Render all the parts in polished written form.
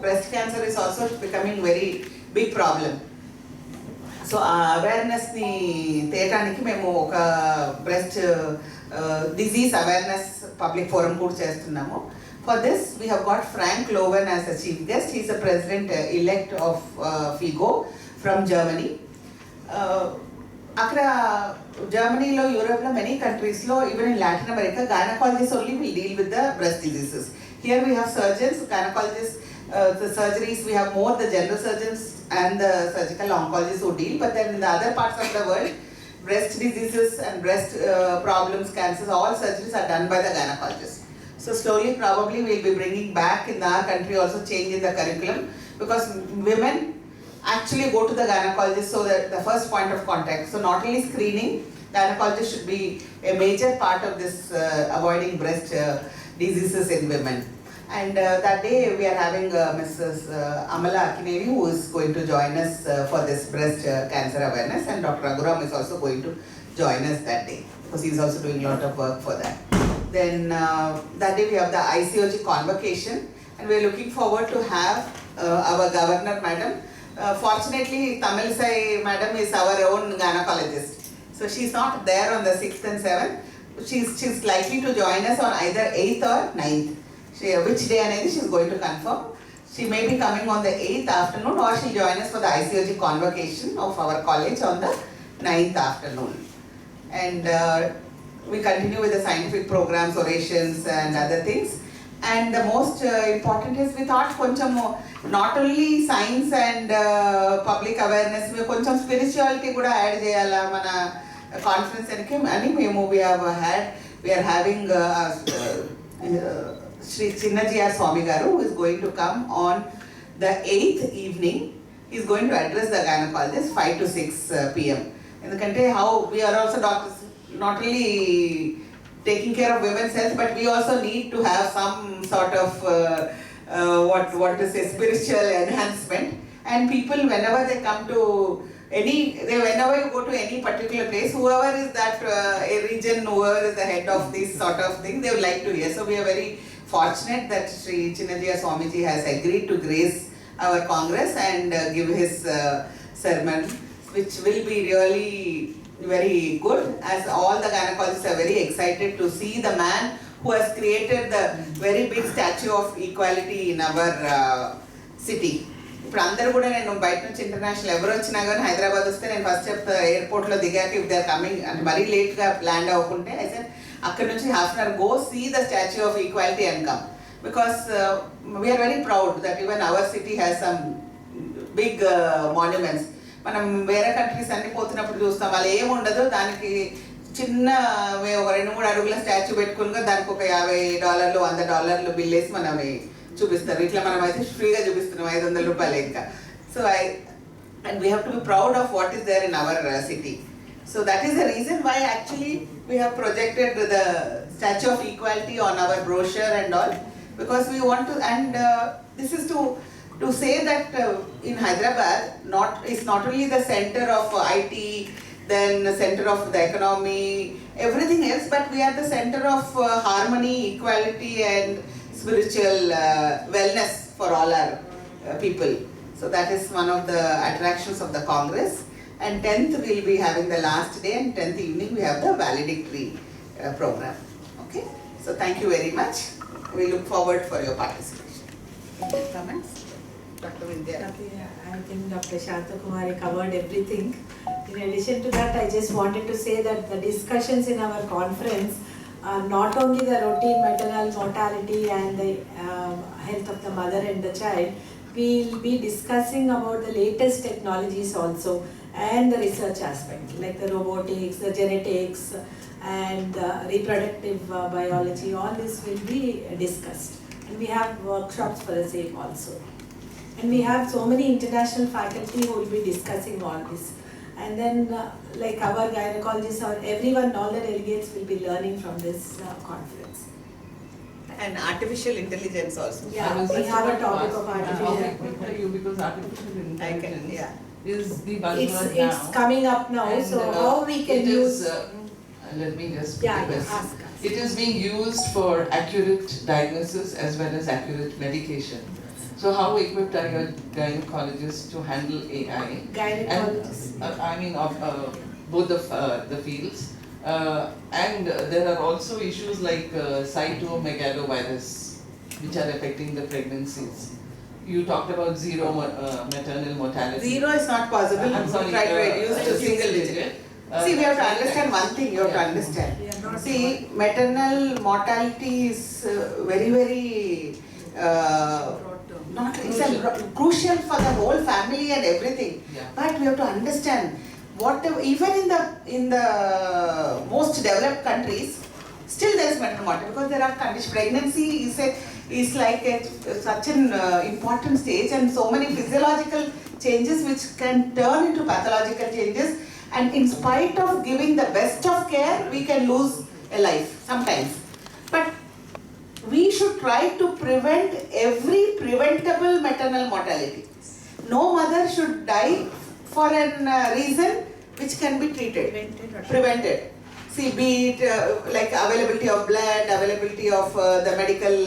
breast cancer is also becoming very big problem. So awareness ni teyadaniki memo oka breast disease awareness public forum kuda chestunnamo. For this we have got Frank Lowen as a chief guest. He is the president elect of FIGO from Germany. Akra Germany lo, Europe lo, many countries lo, even in Latin America, gynecologists only will deal with the breast diseases. Here we have surgeons, gynecologists, the surgeries, we have more the general surgeons and the surgical oncologists who deal, but then in the other parts of the world, breast diseases and breast problems, cancers, all surgeries are done by the gynecologists. So slowly probably we will be bringing back in our country also change in the curriculum, because women actually go to the gynecologist, so that the first point of contact. So not only screening, gynecologist should be a major part of this avoiding breast diseases in women. And that day we are having Mrs. Amala Akineni, who is going to join us for this breast cancer awareness, and Dr. Raghuram is also going to join us that day, because he is also doing a lot of work for that. Then that day we have the AICOG convocation, and we are looking forward to have our governor madam. Fortunately, Tamilisai madam is our own gynecologist, so she is not there on the 6th and 7th. She's likely to join us on either 8th or 9th. Which day anedi she is going to confirm. She may be coming on the 8th afternoon, or she will join us for the AICOG convocation of our college on the 9th afternoon. And we continue with the scientific programs, orations and other things. And the most important is we thought koncham not only science and public awareness, we koncham spirituality kuda add cheyala mana conference ani memo we are having Shri Chinnajia Swami Garu, who is going to come on the 8th evening. He is going to address the gynecologists 5 to 6 p.m. In the country, how we are also doctors, not only taking care of women's health, but we also need to have some sort of what to say, spiritual enhancement. And people, whenever they come to whenever you go to any particular place, whoever is that a region, whoever is the head of this sort of thing, they would like to hear. So we are very fortunate that Sri Chinnajia Swamiji has agreed to grace our Congress and give his sermon, which will be really very good, as all the gynecologists are very excited to see the man who has created the very big statue of equality in our city. ఇప్పుడు అందరూ కూడా నేను బయట నుంచి international ఎవరు వచ్చినా కానీ హైదరాబాద్ వస్తే నేను ఫస్ట్ చెప్తా ఎయిర్పోర్ట్లో దిగాక ఇఫ్ దే ఆర్ కమింగ్ అంటే మరీ లేట్గా ల్యాండ్ అవ్వకుంటే అయితే అక్కడ నుంచి half an hour go see the statue of equality and come, because we are very proud that even our city has some big monuments. మనం వేరే కంట్రీస్ అన్ని పోతున్నప్పుడు చూస్తాం, వాళ్ళు ఏముండదు, దానికి చిన్న ఒక 2-3 అడుగుల స్టాచ్యూ పెట్టుకుని దానికి ఒక $50 $100 బిల్ వేసి మనం చూపిస్తారు. ఇట్లా మనం అయితే ఫ్రీగా చూపిస్తున్నాం $500 ఇంకా. So and we have to be proud of what is there in our city. So that is the reason why actually we have projected the Statue of Equality on our brochure and all, because we want to, and this is to say that in Hyderabad is not only the center of IT, then the center of the economy, everything else, but we are the center of harmony, equality and spiritual wellness for all our people. So that is one of the attractions of the Congress. And 10th we will be having the last day, and 10th evening we have the valedictory program. Okay? So thank you very much. We look forward for your participation. Any comments? Dr. Vindhya. I think Dr. Shanta Kumari covered everything. In addition to that, I just wanted to say that the discussions in our conference are not only the routine maternal mortality and the health of the mother and the child. We will be discussing about the latest technologies also, and the research aspect like the robotics, the genetics and the reproductive biology. All this will be discussed, and we have workshops for the same also. And we have so many international faculty who will be discussing all this. And then like our gynecologists or everyone, all the delegates will be learning from this conference. And artificial intelligence also. Yeah, we have a topic of artificial you because artificial intelligence is the buzzword now. It's coming up now, and so how we can use... let me just ask. It is being used for accurate diagnosis as well as accurate medication. So how equipped are your gynecologists to handle AI? Gynecologists. And, I mean of both the fields. And there are also issues like cytomegalovirus, which are affecting the pregnancies. You talked about zero maternal mortality. Zero is not possible. I'm sorry, We try to reduce to single digit. See, we have to understand one thing. You have to understand. We are not See, maternal mortality is very not crucial for the whole family and everything. Yeah. But we have to understand even in the most developed countries, still there is maternal mortality because there are conditions. Pregnancy is like such an important stage, and so many physiological changes which can turn into pathological changes. And in spite of giving the best of care, we can lose a life sometimes. But we should try to prevent every preventable maternal mortality. No mother should die for a reason which can be treated, prevented. See, be it like availability of blood, availability of the medical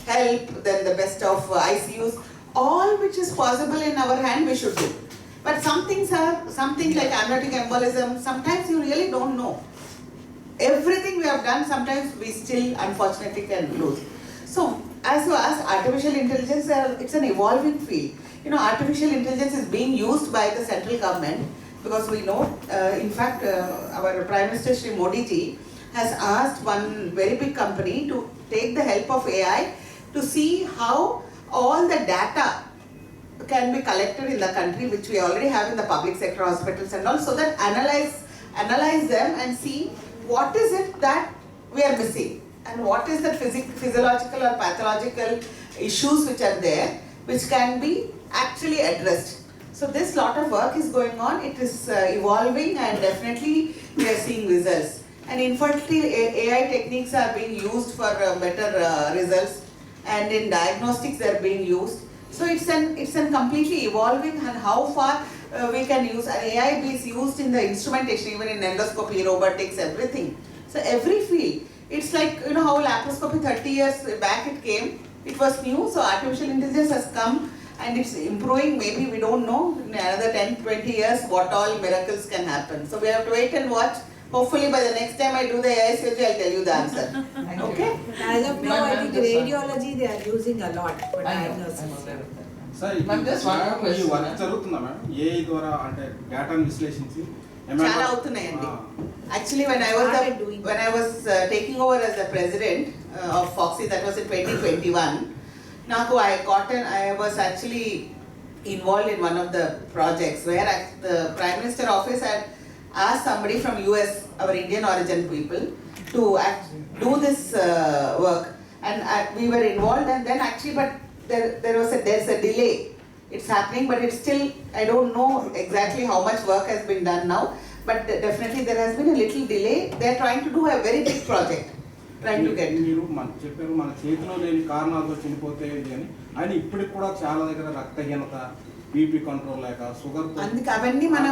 help, then the best of ICUs, all which is possible in our hand we should do. But some things like amniotic embolism, sometimes you really don't know. Everything we have done, sometimes we still unfortunately can lose. So, as you asked, artificial intelligence, it's an evolving field. You know, artificial intelligence is being used by the central government because we know, in fact, our Prime Minister Shri Modi ji has asked one very big company to take the help of AI to see how all the data can be collected in the country, which we already have in the public sector hospitals and all, so that analyze them and see what is it that we are missing and what is the physiological or pathological issues which are there, which can be actually addressed. So this lot of work is going on. It is evolving, and definitely we are seeing results. And infertility AI techniques are being used for better results, and in diagnostics they are being used. So it's an completely evolving, and how far we can use an AI is used in the instrumentation, even in endoscopy, robotics, everything. So every field, it's like, you know how laparoscopy 30 years back it came, it was new. So artificial intelligence has come and it's improving. Maybe we don't know in another 10-20 years what all miracles can happen. So we have to wait and watch. Hopefully by the next time I do the AICOG, I'll tell you the answer. Okay? As of now, I think radiology they are using a lot for diagnosis. Sir, Ma'am, just one more question. ఈ work జరుగుతుందా madam AI ద్వారా అంటే డేటాను విశ్లేషించి చాలా అవుతున్నాయండి. Actually, when I was taking over as the president of Foxy, that was in 2021, I was actually involved in one of the projects where the Prime Minister office had asked somebody from US, our Indian origin people, to do this work, and we were involved. And then actually, but there's a delay. It's happening, but it's still, I don't know exactly how much work has been done now, but definitely there has been a little delay. They're trying to do a very big project, trying to get. మీరు చెప్పారు మన చేతిలో లేని కారణాలతో చనిపోతాయి అని, ఆయన ఇప్పటికి కూడా చాలా దగ్గర రక్తహీనత, బీపీ కంట్రోల్ లేక, షుగర్. అందుకే అవన్నీ మన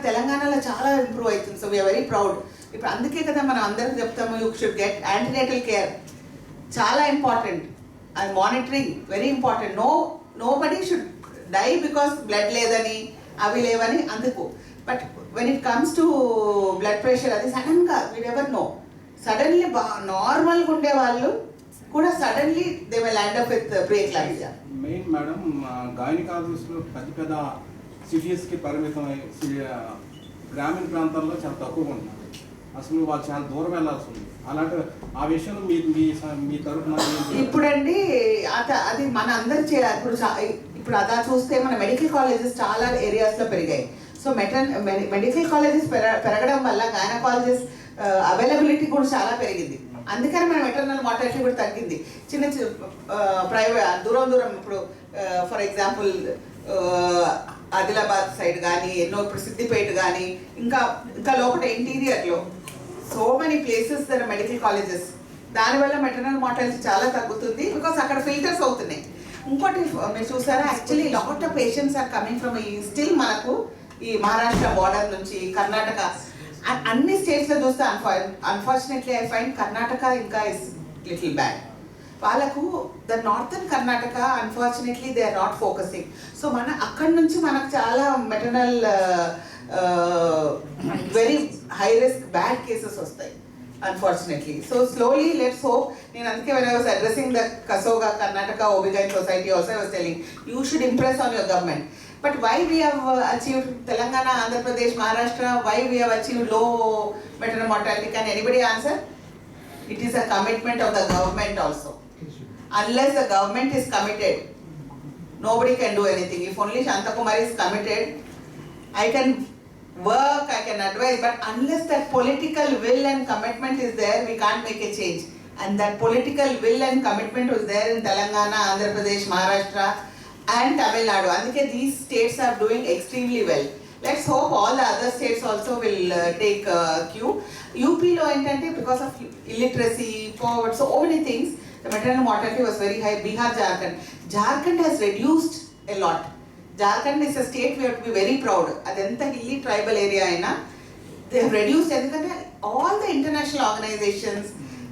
తెలంగాణలో చాలా ఇంప్రూవ్ అవుతుంది. So we are very proud. ఇప్పుడు అందుకే కదా మనం అందరికి చెప్తాము, you should get antenatal care, చాలా ఇంపార్టెంట్. అది monitoring very important. Nobody should die because blood లేదని అవి లేవని అందుకు. But when it comes to blood pressure, అది సడన్గా వీ నెవర్ నో. సడన్లీ నార్మల్గా ఉండే వాళ్ళు కూడా suddenly they will land up with preeclampsia. Main madam గైనకాలజిస్టులు పెద్ద సిటీస్కి పరిమితమై గ్రామీణ ప్రాంతాల్లో చాలా తక్కువగా ఉంటారు. అసలు వాళ్ళు చాలా దూరం వెళ్ళాల్సి ఉంది. అలాంటి ఆ విషయంలో మీ తరఫున ఇప్పుడండి అది మన అందరు ఇప్పుడు అలా చూస్తే మన మెడికల్ కాలేజెస్ చాలా ఏరియాస్లో పెరిగాయి. సో మెడికల్ కాలేజెస్ పెరగడం వల్ల గైనకాలజిస్ట్ అవైలబిలిటీ కూడా చాలా పెరిగింది. అందుకని మన మెటర్నల్ మార్టాలిటీ కూడా తగ్గింది. చిన్న ప్రైవేట్ దూరం ఇప్పుడు ఫర్ ఎగ్జాంపుల్ ఆదిలాబాద్ సైడ్ కానీ, ఎన్నో ఇప్పుడు సిద్దిపేట కానీ, ఇంకా లోపల ఇంటీరియర్లో so many places there medical colleges. దానివల్ల మెటర్నల్ మార్టాలిటీ చాలా తగ్గుతుంది బికాస్ అక్కడ ఫిల్టర్స్ అవుతున్నాయి. ఇంకోటి మీరు చూసారా, actually lot of patients are coming from still మనకు ఈ మహారాష్ట్ర బార్డర్ నుంచి, కర్ణాటక, అన్ని స్టేట్స్లో చూస్తే అన్ఫార్చునేట్లీ ఐ ఫైండ్ కర్ణాటక ఇంకా ఇస్ లిటిల్ బ్యాడ్. వాళ్ళకు the northern Karnataka unfortunately they are not focusing. So అక్కడి నుంచి మనకు చాలా maternal very high risk bad cases వస్తాయి unfortunately. So slowly let's hope. నేను అందుకే when I was addressing the Kasoga Karnataka OB-GYN Society also I was telling you should impress on your government. But why we have achieved Telangana, Andhra Pradesh, Maharashtra, why we have achieved low maternal mortality? Can anybody answer? It is a commitment of the government also. Unless the government is committed, nobody can do anything. If only Shanta Kumari is committed, I can work, I can advise, but unless that political will and commitment is there, we can't make a change. And that political will and commitment was there in Telangana, Andhra Pradesh, Maharashtra and Tamil Nadu. Andike these states are doing extremely well. Let's hope all the other states also will take cue. UP lo entante because of illiteracy, poverty, so many things, the maternal mortality was very high. Bihar, Jharkhand has reduced a lot. Jharkhand is a state we have to be very proud. Adanta hilly tribal area aina, they have reduced endukante all the international organizations,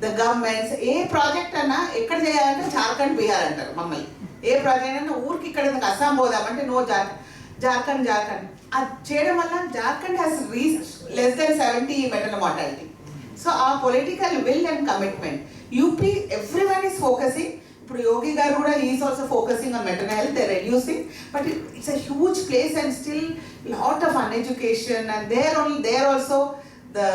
the governments, A project అన్నా ఎక్కడ చేయాలంటే జార్ఖండ్, బీహార్ అంటారు మమ్మల్ని. ఏ project అయినా ఊరికి ఇక్కడ అస్సాం పోదామంటే no Jharkhand. అది చేయడం వల్ల Jharkhand has reach less than 70 maternal mortality. So ఆ political will and commitment. UP everyone is focusing. ఇప్పుడు యోగి గారు కూడా is also focusing on maternal health, they reducing, but it's a huge place and still lot of uneducation and there also the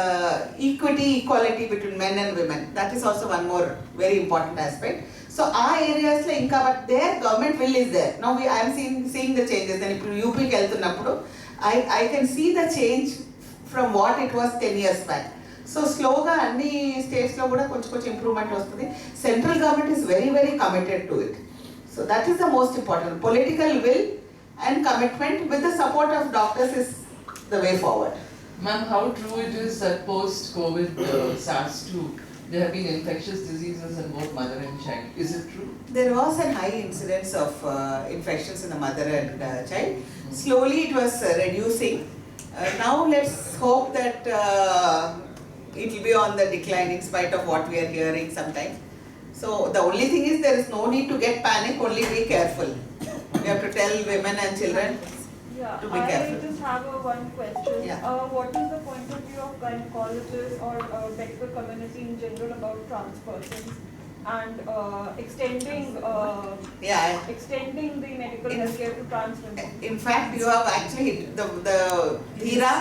equality between men and women. That is also one more very important aspect. So our areas lo inka, but their government will is there. Now I am seeing the changes. Then if UP ki veltunnappudu I can see the change from what it was 10 years back. So slowly anni states lo kuda konచెం improvement వస్తుంది. Central government is very very committed to it. So that is the most important. Political will and commitment with the support of doctors is the way forward. Ma'am, how true it is that post-COVID SARS-2, there have been infectious diseases in both mother and child. Is it true? There was a high incidence of infections in the mother and child. Slowly it was reducing. Now let's hope that it will be on the decline in spite of what we are hearing sometimes. So the only thing is there is no need to get panic, only be careful. We have to tell women and children to be careful. I just have one question. Yeah. What is the point of view of gynecologists or medical community in general about trans persons and extending the medical healthcare to trans women? In fact, you have actually the HERA,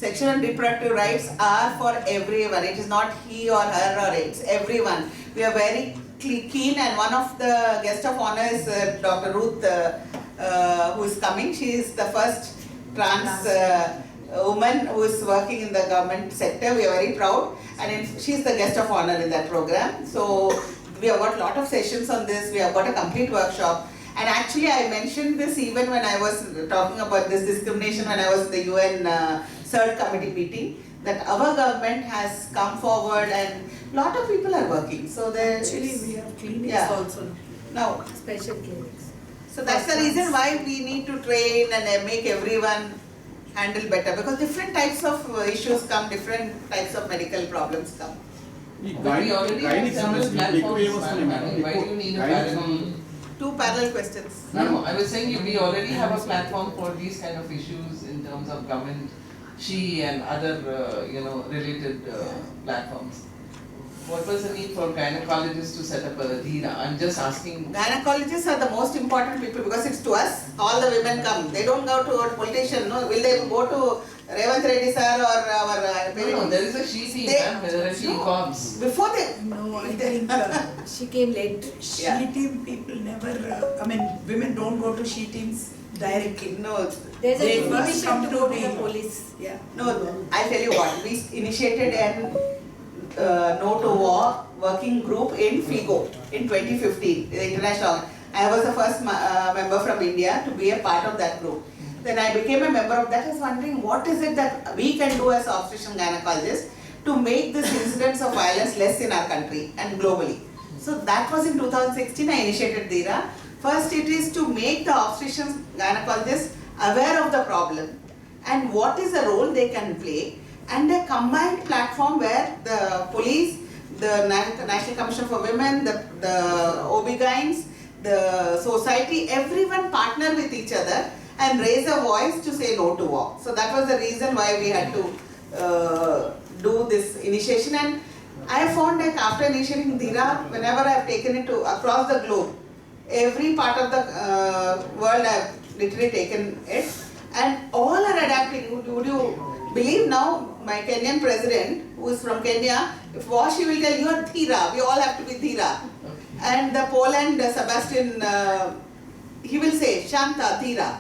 sexual and reproductive rights are for everyone. It is not he or her or it's everyone. We are very keen, and one of the guest of honor is Dr. Ruth who is coming. She is the first trans woman who is working in the government sector. We are very proud, and she is the guest of honor in that program. So we have got a lot of sessions on this. We have got a complete workshop, and actually I mentioned this even when I was talking about this discrimination when I was in the UN third committee meeting, that our government has come forward and lot of people are working. So there Actually, we have clinics also. Now, Special clinics. so that's the reason why we need to train and make everyone handle better, because different types of issues come, different types of medical problems come. ఈ But we already have gynaec several సమస్యలు ఎక్కువ platforms, ఏమొస్తున్నాయి ma'am. Madam? Why do you need a gynaec parallel? Two parallel questions. No, I was saying we already have a platform for these kind of issues in terms of government, she and other related platforms. What was the need for gynecologists to set up a DIRA? I'm just asking. Gynecologists are the most important people because it's to us. All the women come. They don't go to a politician. No, will they go to Revanth Reddy sir or our? No, there is a she team, ma'am. There are she cops. Before they. No, I think She came late. she team people never, women don't go to she teams directly. No, There's a They first inhibition come to to go to the- the police. Yeah. no. I'll tell you what. We initiated an No to War working group in FIGO in 2015. The international. I was the first member from India to be a part of that group. Then I became a member of that. I was wondering what is it that we can do as obstetrician gynecologists to make this incidence of violence less in our country and globally. So that was in 2016 I initiated DIRA. First it is to make the obstetrician gynecologists aware of the problem and what is the role they can play, and a combined platform where the police, the National Commission for Women, the OB-GYNs, the society, everyone partner with each other and raise a voice to say no to war. So that was the reason why we had to do this initiation. And I have found that after initiating Dhira, whenever I have taken it to across the globe, every part of the world I have literally taken it, and all are adapting. Would you believe now, my Kenyan president, who is from Kenya, if war, she will tell you are Dhira, we all have to be Dhira. And the Poland, Sebastian, he will say Shanta, Dhira.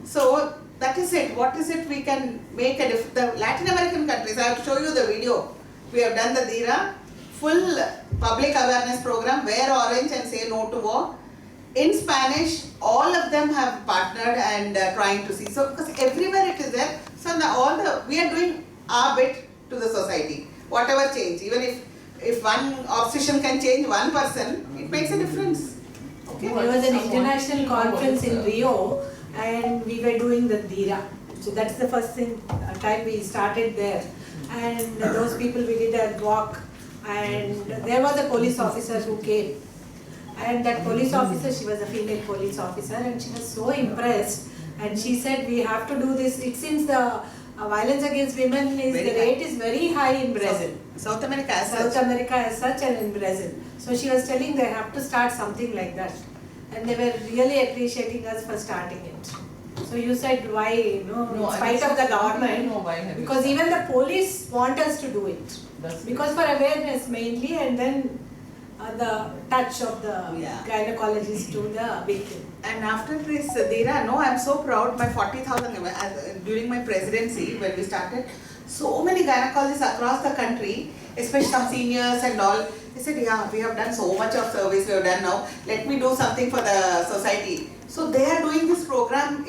So that is it. What is it we can make a difference? The Latin American countries, I will show you the video. We have done the Dhira, full public awareness program, wear orange and say no to war. In Spanish, all of them have partnered and trying to see. So because everywhere it is there, so now we are doing our bit to the society. Whatever change, even if one obstetrician can change one person, it makes a difference. Okay. There was an international conference in Rio, and we were doing the Dhira. So that's the first time we started there. And those people, we did a walk, and there was a police officer who came. And that police officer, she was a female police officer, and she was so impressed. And she said, we have to do this. It seems the violence against women the rate is very high in Brazil. South America as South such. America as such, and in Brazil. So she was telling they have to start something like that. And they were really appreciating us for starting it. So you said why, in spite of the government, because even the police want us to do it. Because for awareness mainly, and then the touch of the gynecologist to the victim. And after this Dhira, no, I'm so proud. My 40,000 during my presidency when we started, so many gynecologists across the country, especially some seniors and all, they said, yeah, we have done so much of service we have done now. Let me do something for the society. So they are doing this program.